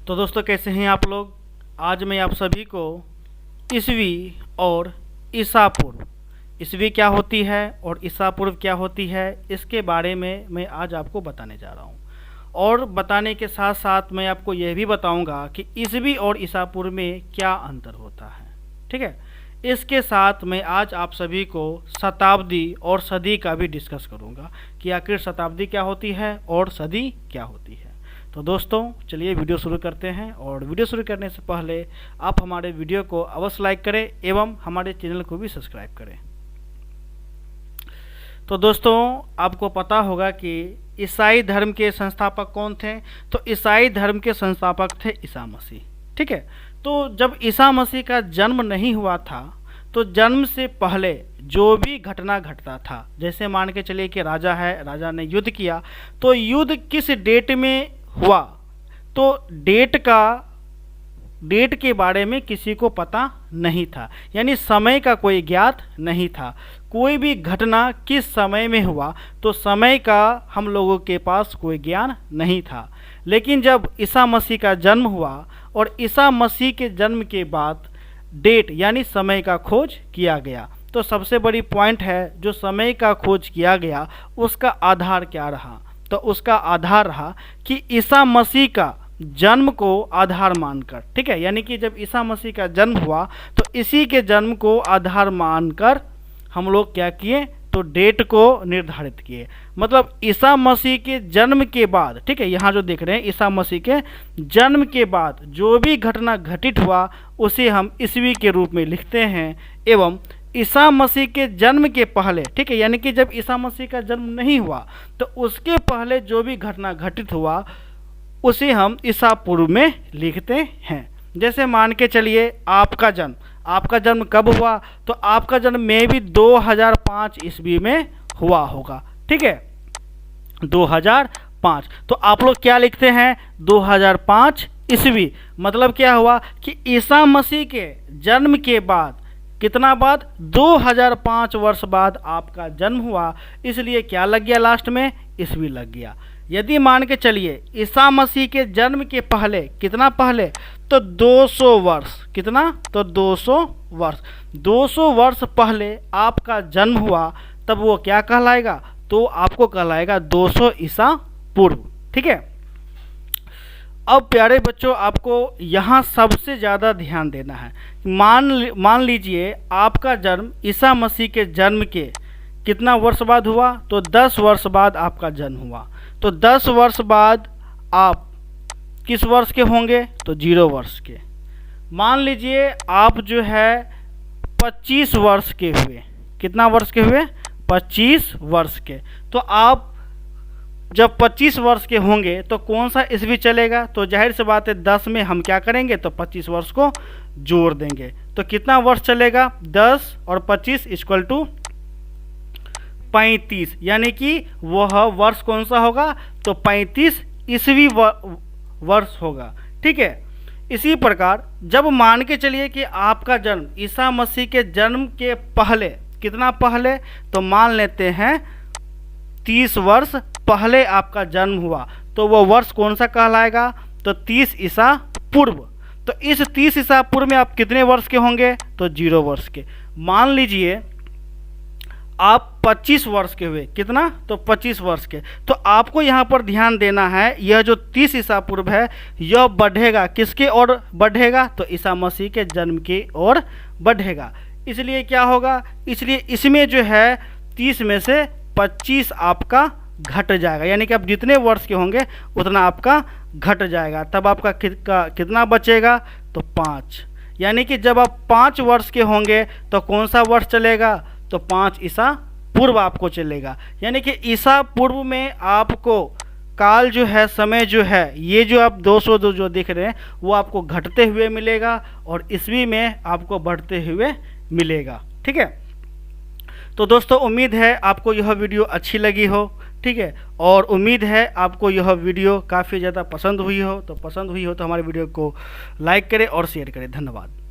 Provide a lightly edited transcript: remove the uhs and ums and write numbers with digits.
तो दोस्तों कैसे हैं आप लोग। आज मैं आप सभी को ईसवी और ईसा पूर्व, ईसवी क्या होती है और ईसा पूर्व क्या होती है, इसके बारे में मैं आज आपको बताने जा रहा हूँ। और बताने के साथ साथ मैं आपको यह भी बताऊंगा कि ईसवी और ईसा पूर्व में क्या अंतर होता है। ठीक है, इसके साथ मैं आज आप सभी को शताब्दी और सदी का भी डिस्कस करूंगा कि आखिर शताब्दी क्या होती है और सदी क्या होती है। तो दोस्तों चलिए वीडियो शुरू करते हैं। और वीडियो शुरू करने से पहले आप हमारे वीडियो को अवश्य लाइक करें एवं हमारे चैनल को भी सब्सक्राइब करें। तो दोस्तों आपको पता होगा कि ईसाई धर्म के संस्थापक कौन थे। तो ईसाई धर्म के संस्थापक थे ईसा मसीह। ठीक है, तो जब ईसा मसीह का जन्म नहीं हुआ था तो जन्म से पहले जो भी घटना घटता था, जैसे मान के चलिए कि राजा है, राजा ने युद्ध किया, तो युद्ध किस डेट में हुआ तो डेट के बारे में किसी को पता नहीं था, यानी समय का कोई ज्ञात नहीं था। कोई भी घटना किस समय में हुआ तो समय का हम लोगों के पास कोई ज्ञान नहीं था। लेकिन जब ईसा मसीह का जन्म हुआ और ईसा मसीह के जन्म के बाद डेट यानी समय का खोज किया गया, तो सबसे बड़ी पॉइंट है जो समय का खोज किया गया उसका आधार क्या रहा। तो उसका आधार रहा कि ईसा मसीह का जन्म को आधार मानकर, ठीक है, यानी कि जब ईसा मसीह का जन्म हुआ तो इसी के जन्म को आधार मानकर हम लोग क्या किए तो डेट को निर्धारित किए। मतलब ईसा मसीह के जन्म के बाद, ठीक है, यहाँ जो देख रहे हैं ईसा मसीह के जन्म के बाद जो भी घटना घटित हुआ उसे हम ईसवी के रूप में लिखते हैं। एवं ईसा मसीह के जन्म के पहले, ठीक है, यानी कि जब ईसा मसीह का जन्म नहीं हुआ तो उसके पहले जो भी घटना घटित हुआ उसे हम ईसा पूर्व में लिखते हैं। जैसे मान के चलिए आपका जन्म कब हुआ तो आपका जन्म में भी 2005 ईस्वी में हुआ होगा। ठीक है, 2005। तो आप लोग क्या लिखते हैं 2005 ईस्वी। मतलब क्या हुआ कि ईसा मसीह के जन्म के बाद कितना बाद 2005 वर्ष बाद आपका जन्म हुआ, इसलिए क्या लग गया लास्ट में ईस्वी लग गया। यदि मान के चलिए ईसा मसीह के जन्म के पहले कितना पहले तो 200 वर्ष, कितना तो 200 वर्ष पहले आपका जन्म हुआ, तब वो क्या कहलाएगा तो आपको कहलाएगा 200 ईसा पूर्व। ठीक है, अब प्यारे बच्चों आपको यहाँ सबसे ज़्यादा ध्यान देना है। मान लीजिए आपका जन्म ईसा मसीह के जन्म के कितना वर्ष बाद हुआ तो 10 वर्ष बाद आपका जन्म हुआ। तो 10 वर्ष बाद आप किस वर्ष के होंगे तो 0 वर्ष के। मान लीजिए आप जो है 25 वर्ष के हुए, कितना वर्ष के हुए 25 वर्ष के। तो आप जब 25 वर्ष के होंगे तो कौन सा ईस्वी चलेगा तो जाहिर सी बात है 10 में हम क्या करेंगे तो 25 वर्ष को जोड़ देंगे। तो कितना वर्ष चलेगा 10 और 25 इक्वल टू 35, यानी कि वह वर्ष कौन सा होगा तो 35 ईस्वी वर्ष होगा। ठीक है, इसी प्रकार जब मान के चलिए कि आपका जन्म ईसा मसीह के जन्म के पहले कितना पहले तो मान लेते हैं 30 वर्ष पहले आपका जन्म हुआ, तो वो वर्ष कौन सा कहलाएगा तो 30 ईसा पूर्व। तो इस 30 ईसा पूर्व में आप कितने वर्ष के होंगे तो 0 वर्ष के। मान लीजिए आप 25 वर्ष के हुए, कितना तो 25 वर्ष के। तो आपको यहाँ पर ध्यान देना है, यह जो 30 ईसा पूर्व है यह बढ़ेगा, किसके ओर बढ़ेगा तो ईसा मसीह के जन्म की ओर बढ़ेगा। इसलिए क्या होगा, इसलिए इसमें जो है 30 में से 25 आपका घट जाएगा, यानी कि आप जितने वर्ष के होंगे उतना आपका घट जाएगा। तब आपका कितना बचेगा तो 5, यानी कि जब आप 5 वर्ष के होंगे तो कौन सा वर्ष चलेगा तो 5 ईसा पूर्व आपको चलेगा। यानी कि ईसा पूर्व में आपको काल जो है, समय जो है, ये जो आप 200 जो दिख रहे हैं वो आपको घटते हुए मिलेगा और ईस्वी में आपको बढ़ते हुए मिलेगा। ठीक है, तो दोस्तों उम्मीद है आपको यह वीडियो अच्छी लगी हो। ठीक है, और उम्मीद है आपको यह वीडियो काफ़ी ज़्यादा पसंद हुई हो। तो हमारे वीडियो को लाइक करें और शेयर करें। धन्यवाद।